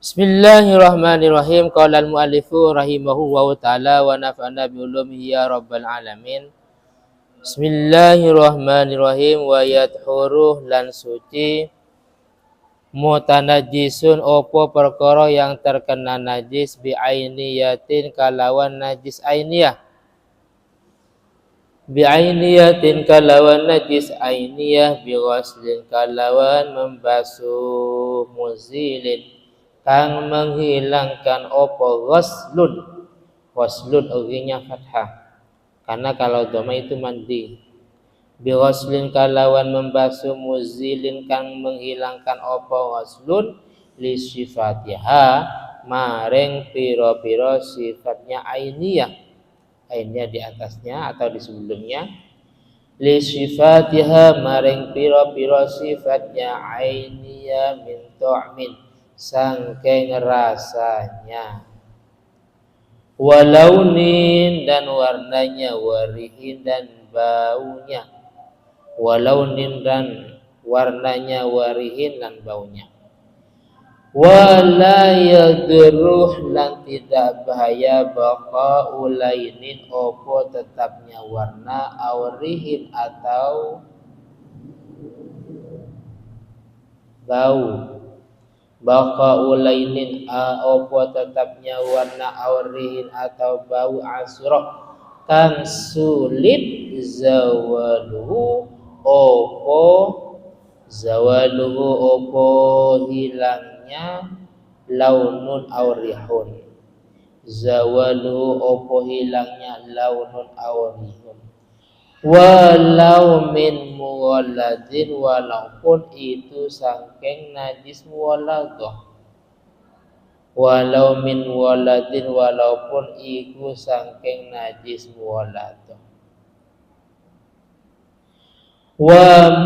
Bismillahirrahmanirrahim. Qala al-mu'allifu rahimahullahu ta'ala wa nafa'na bi ulumihi ya rabbal alamin. Bismillahirrahmanirrahim. Wa yadhuruh lan suci mutanajisun opo perkara yang terkena najis bi ainiyatin kalawan najis ainiyah. Bi ainiyatin kalawan najis ainiyah bi ghaslin kalawan membasuh muzilin kang menghilangkan opo ghaslun. Ghaslun artinya fathah karena kalau dhamma itu mandi. Bi ghaslin kalawan membasuh muzilin kang menghilangkan opo ghaslun li sifatiha maring piro-piro sifatnya ainiyah. Ainiyah di atasnya atau di sebelumnya. Li sifatiha maring piro-piro sifatnya ainiyah min tu'min sangking rasanya, walaunin dan warnanya, warihin dan baunya, walaunin dan warnanya, warihin dan baunya, wala yadruh lan tidak bahaya baqa ulainin opo tetapnya warna, awrihin atau bau. Baqa ulainin opo tetapnya warna, awrihin atau bau, asroh kang sulit zawaluhu opo hilangnya, launun awrihun zawaluhu opo hilangnya, launun awrihun. Walau min muwaladin walaupun itu sangking najis muwaladah. Walau min waladin walaupun itu sangking najis muwaladah. Wa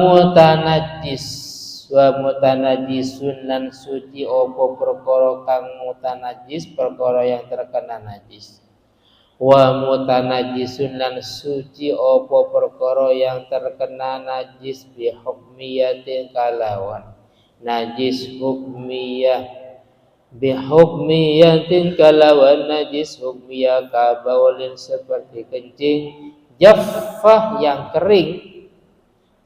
mutanajisun lan suci opo perkara kang mutanajis perkara yang terkena najis. Wa mutanajisun lan suci opo perkara yang terkena najis bi hukmiyatin kalawan najis hukmiyah, bi hukmiyatin kalawan najis hukmiyah, kabaulin seperti kencing, jaffah yang kering,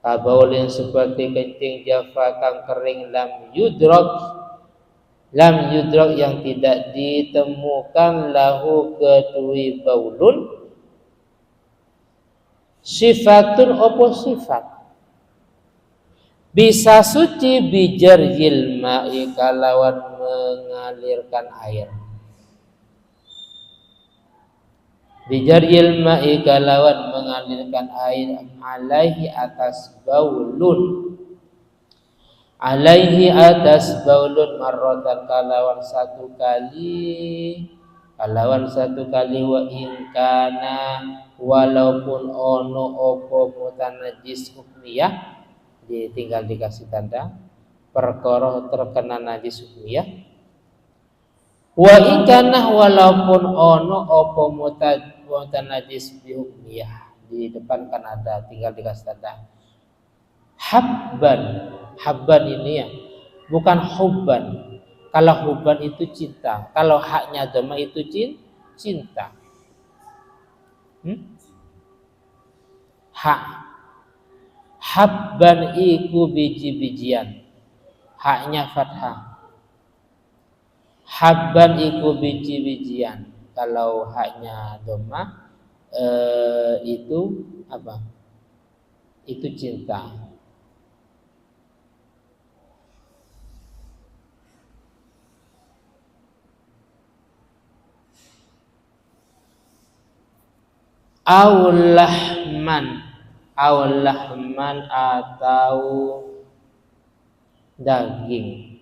kabaulin seperti kencing jaffah kang kering, lam yudrak yang tidak ditemukan lahu ketui baulun sifatun opo sifat, bisa suci bijarjil ma'i kalawan mengalirkan air, bijarjil ma'i kalawan mengalirkan air, alaihi atas baulun, alaihi atas baulun marrotan kalawan satu kali, wa ingkana walaupun ono opo mutanajis hukmiyah, tinggal dikasih tanda perkara terkena najis hukmiyah, wa ingkana walaupun ono opo mutanajis hukmiyah, di depan kan ada tinggal dikasih tanda habban ini ya, bukan hubban. Kalau hubban itu cinta, kalau haknya dhamma itu cinta. Hak habban iku biji-bijian, haknya fathah. Habban iku biji-bijian, kalau haknya dhamma itu apa? Itu cinta. Aulahman atau daging,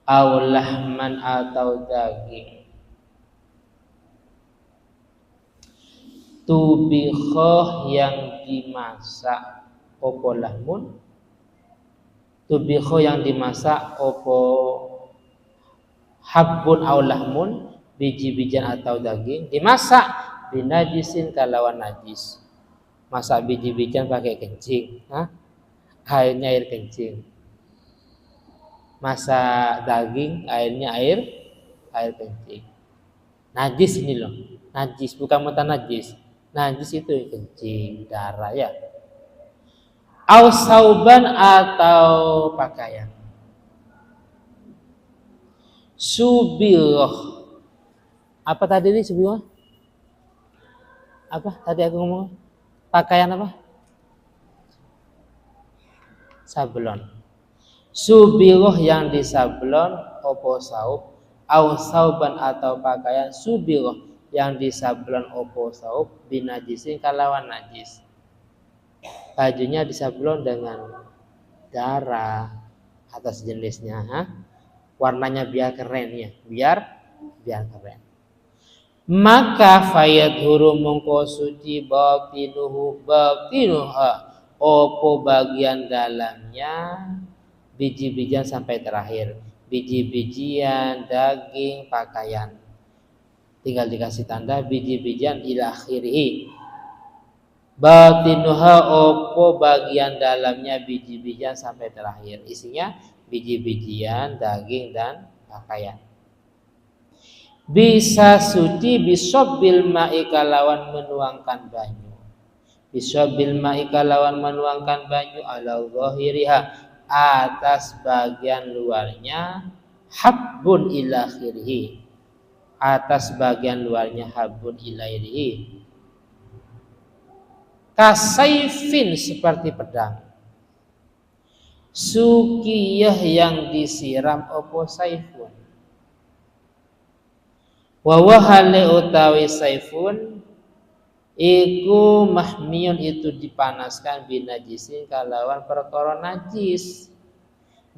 aulahman atau daging, tubikhoh yang dimasak, opo lahmun, tubikhoh yang dimasak, opo habbun aulahmun, biji-bijian atau daging dimasak binajisin kalawan najis. Masak biji-bijian pakai kencing, airnya air kencing. masak daging, airnya air kencing. Najis ini loh, najis bukan mutanajis. Najis itu kencing, darah ya. Aus sauban atau pakaian. Subiroh. Apa tadi nih subiroh? Apa tadi aku ngomong? Pakaian apa? Sablon. Subiroh yang disablon opo saub, aus sauban atau pakaian subiroh yang disablon opo saub binajisin kalawan najis. Bajunya disablon dengan darah atas jenisnya, warnanya biar keren ya, biar keren. Maka fayadhuru mongko suci batinuha opo bagian dalamnya biji-bijian sampai terakhir, biji-bijian, daging, pakaian. Tinggal dikasih tanda biji-bijian ila akhirih. Batinuha opo bagian dalamnya biji-bijian sampai terakhir. Isinya biji-bijian, daging dan pakaian. Bisa suci bisobil ma'i kalawan menuangkan banyu. Bisobil ma'i kalawan menuangkan banyu ala zahiriha atas bagian luarnya, habbun ila akhirih. Atas bagian luarnya habbun ila akhirih. Kasaifin seperti pedang. Sukiyah yang disiram opo saifun. Wa wahale utawi saifun iku mahmiyun itu dipanaskan binajisin kalawan perkara najis.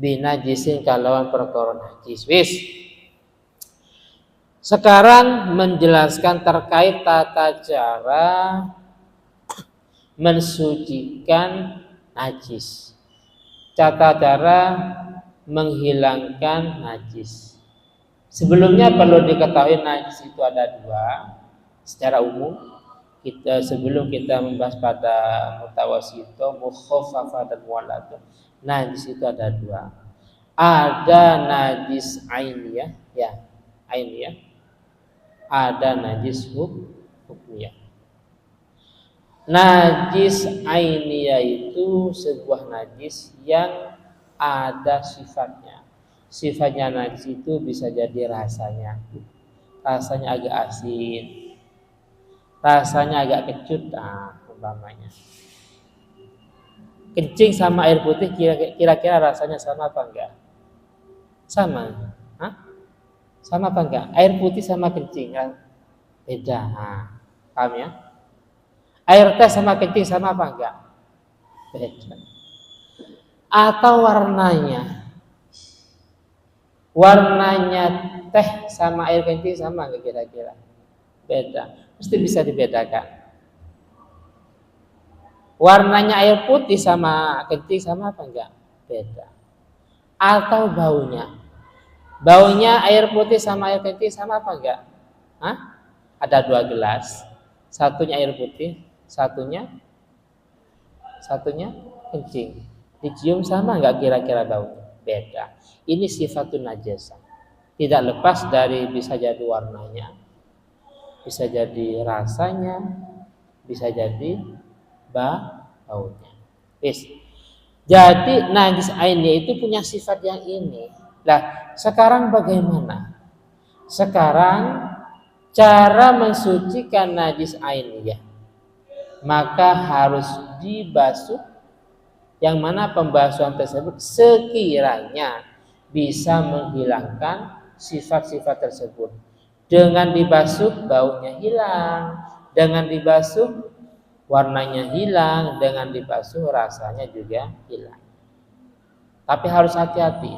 Binajisin kalawan perkara najis. Wis. Sekarang menjelaskan terkait tata cara mensucikan najis. Tata cara menghilangkan najis. Sebelumnya perlu diketahui najis itu ada dua secara umum. Sebelum kita membahas pada mutawasito, mukhaffafah dan muwalladah, najis itu ada dua. Ada najis ainiyah, ya, ainiyah. Ada najis hukmiyah. Najis ainiyah itu sebuah najis yang ada sifatnya. Sifatnya najis itu bisa jadi rasanya agak asin, rasanya agak kecut, umpamanya. Kencing sama air putih kira-kira rasanya sama apa enggak? Sama. Sama apa enggak? Air putih sama kencing kan beda. Paham ya? Air teh sama kencing sama apa enggak? Beda. Atau warnanya teh sama air kencing sama enggak kira-kira? Beda. Mesti bisa dibedakan. Warnanya air putih sama kencing sama apa enggak? Beda. Atau baunya air putih sama air kencing sama apa enggak? Ada 2 gelas, satunya air putih, satunya kencing. Dicium sama enggak kira-kira baunya? Beda. Ini sifatun najasa. Tidak lepas dari bisa jadi warnanya, bisa jadi rasanya, bisa jadi baunya. Jadi najis ainnya itu punya sifat yang ini. Nah, sekarang bagaimana? Sekarang cara mensucikan najis ainiyah, maka harus dibasuh, yang mana pembasuhan tersebut sekiranya bisa menghilangkan sifat-sifat tersebut. Dengan dibasuh baunya hilang, dengan dibasuh warnanya hilang, dengan dibasuh rasanya juga hilang. Tapi harus hati-hati.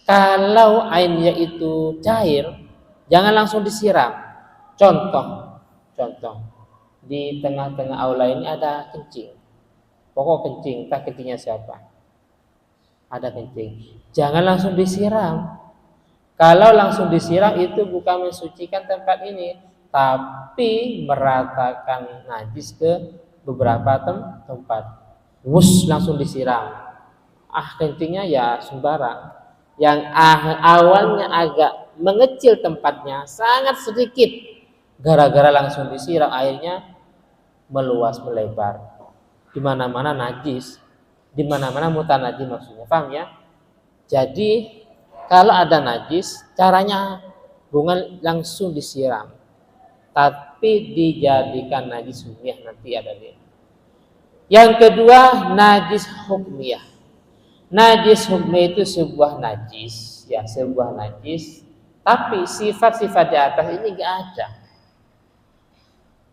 Kalau ainnya itu cair, jangan langsung disiram. Contoh, di tengah-tengah aula ini ada kencing. Pokok kencing, entah kencingnya siapa. Ada kencing. Jangan langsung disiram. Kalau langsung disiram itu bukan mensucikan tempat ini, tapi meratakan najis ke beberapa tempat. Langsung disiram. kencingnya ya sembarang. Yang awalnya agak mengecil tempatnya, sangat sedikit, gara-gara langsung disiram airnya meluas melebar. Di mana-mana najis, di mana-mana mutanajis maksudnya, paham ya? Jadi kalau ada najis, caranya bukan langsung disiram, tapi dijadikan najis hukmiyah, nanti ada dia. Yang kedua, najis hukmiyah. Najis hukmiyah itu sebuah najis, ya sebuah najis, tapi sifat-sifat di atas ini enggak ada.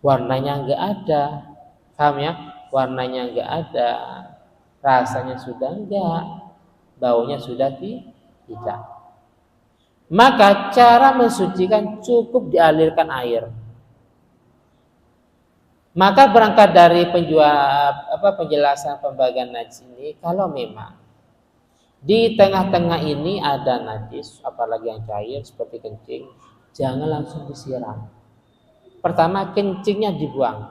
Warnanya enggak ada, paham ya? Warnanya enggak ada, rasanya sudah enggak, baunya sudah tidak. Maka cara mensucikan cukup dialirkan air. Maka berangkat dari penjelasan pembagian najis ini, kalau memang di tengah-tengah ini ada najis, apalagi yang cair seperti kencing, jangan langsung disiram. Pertama, kencingnya dibuang.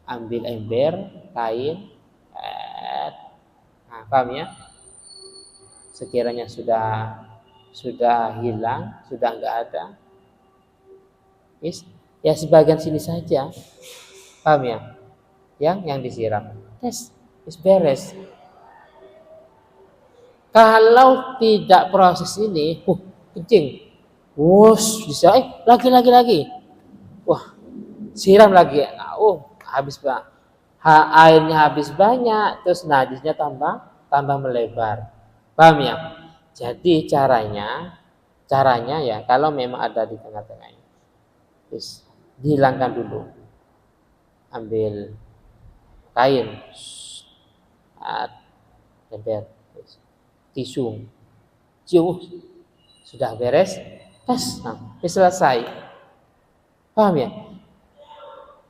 Ambil ember, kain, paham ya? Sekiranya sudah hilang, sudah enggak ada, ya sebagian sini saja, paham ya? Yang disiram, beres. Kalau tidak proses ini, kencing, bisa, lagi, wah, siram lagi, habis Pak, airnya habis banyak, terus najisnya tambah melebar, paham ya? Jadi caranya ya, kalau memang ada di tengah-tengah ini, dihilangkan dulu, ambil kain, tempel, tisu, cium, sudah beres, selesai, paham ya?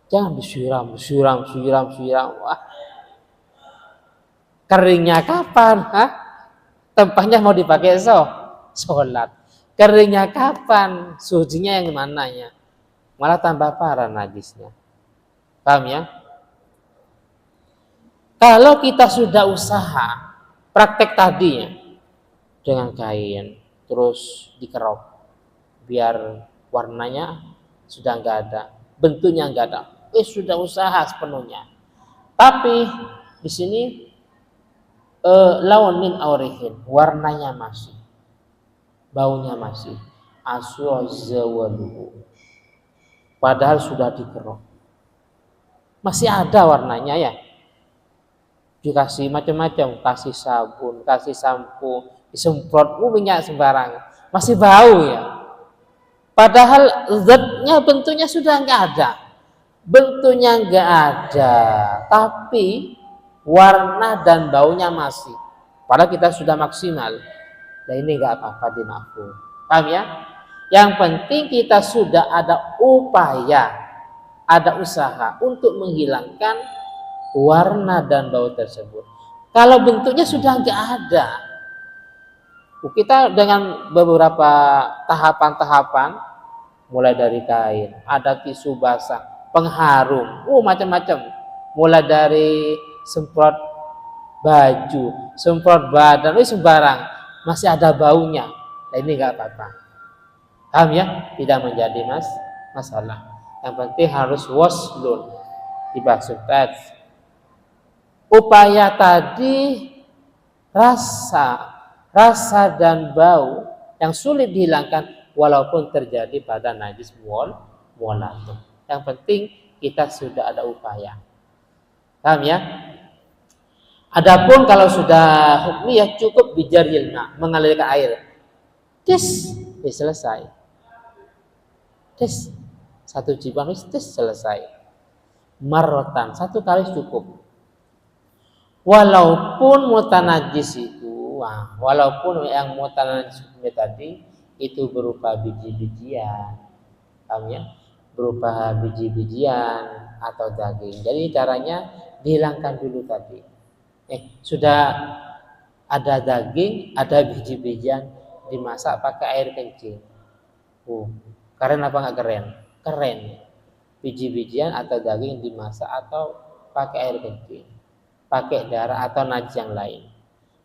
Jangan disiram, wah, keringnya kapan? Tempatnya mau dipakai sholat, keringnya kapan? Sucinya yang mananya? Malah tambah parah najisnya, paham ya? Kalau kita sudah usaha praktek tadinya dengan kain, terus dikerok, biar warnanya sudah enggak ada, bentuknya enggak ada, sudah usaha sepenuhnya. Tapi di sini lawan min aurihin, warnanya masih, baunya masih, aswazawaluhu, padahal sudah dikerok, masih ada warnanya ya. Dikasih macam-macam, kasih sabun, kasih sampo, disemprot minyak sembarang, masih bau ya. Padahal zatnya, bentuknya sudah enggak ada, tapi warna dan baunya masih. Padahal kita sudah maksimal. Nah ini enggak apa-apa, dimaafkan. Paham ya? Yang penting kita sudah ada upaya, ada usaha untuk menghilangkan warna dan bau tersebut. Kalau bentuknya sudah enggak ada, kita dengan beberapa tahapan-tahapan, mulai dari kain, ada tisu basah, pengharum, macam-macam, mulai dari semprot baju, semprot badan, sembarang, masih ada baunya. Nah ini enggak apa-apa, paham ya? Tidak menjadi masalah. Yang penting harus waslun, dibasuh. Upaya tadi, rasa dan bau yang sulit dihilangkan walaupun terjadi pada najis mu'allathun. Yang penting kita sudah ada upaya, paham ya? Adapun kalau sudah hukmiyah, cukup bijaril ma, mengalirkan air, selesai, satu jibang, selesai, marrotan, satu kali cukup. Walaupun mutanajis itu, walaupun yang mutanajis tadi itu berupa biji-bijian, paham ya? Berupa biji-bijian atau daging. Jadi caranya dihilangkan dulu tadi. Sudah ada daging, ada biji-bijian, dimasak pakai air kencing. Keren apa nggak keren? Keren. Biji-bijian atau daging dimasak atau pakai air kencing, pakai darah atau najis yang lain.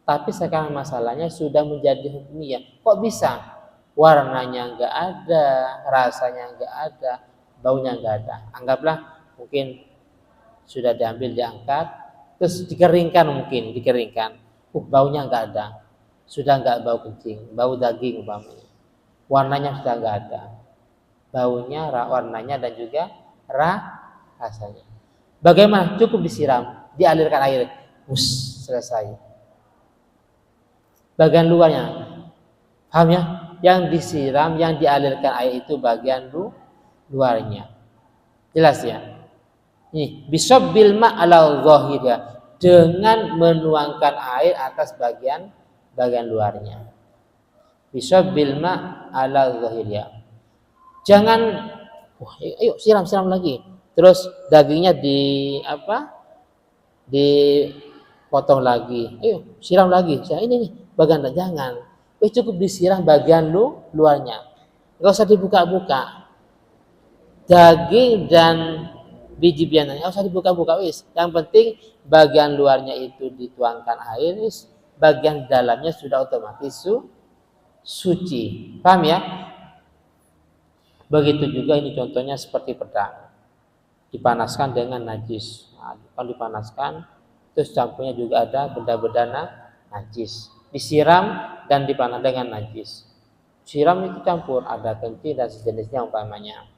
Tapi sekarang masalahnya sudah menjadi hukumiyah. Kok bisa? Warnanya enggak ada, rasanya enggak ada, baunya enggak ada. Anggaplah mungkin sudah diambil, diangkat, terus dikeringkan mungkin, dikeringkan. Baunya enggak ada. Sudah enggak bau kencing, bau daging umpamanya. Warnanya sudah enggak ada. Baunya, warnanya dan juga rasanya. Bagaimana? Cukup disiram, dialirkan air. Selesai. Bagian luarnya. Paham ya? Yang disiram, yang dialirkan air itu bagian luarnya. Jelas ya? Ini bisabbil ma' ala zahirnya, dengan menuangkan air atas bagian luarnya. Bisabbil ma' ala zahirnya. Jangan ayo siram lagi. Terus dagingnya dipotong lagi. Ayo siram lagi. Ini nih bagian, jangan. Cukup disiram bagian luarnya. Enggak usah dibuka-buka. Daging dan biji biananya enggak usah dibuka-buka wis. Yang penting bagian luarnya itu dituangkan air, wis. Bagian dalamnya sudah otomatis suci. Paham ya? Begitu juga ini contohnya seperti pedang. Dipanaskan dengan najis. Nah, kalau dipanaskan, terus campurnya juga ada benda-benda najis. Disiram dan dipanaskan dengan najis. Siram itu campur, ada kencing dan sejenisnya umpamanya.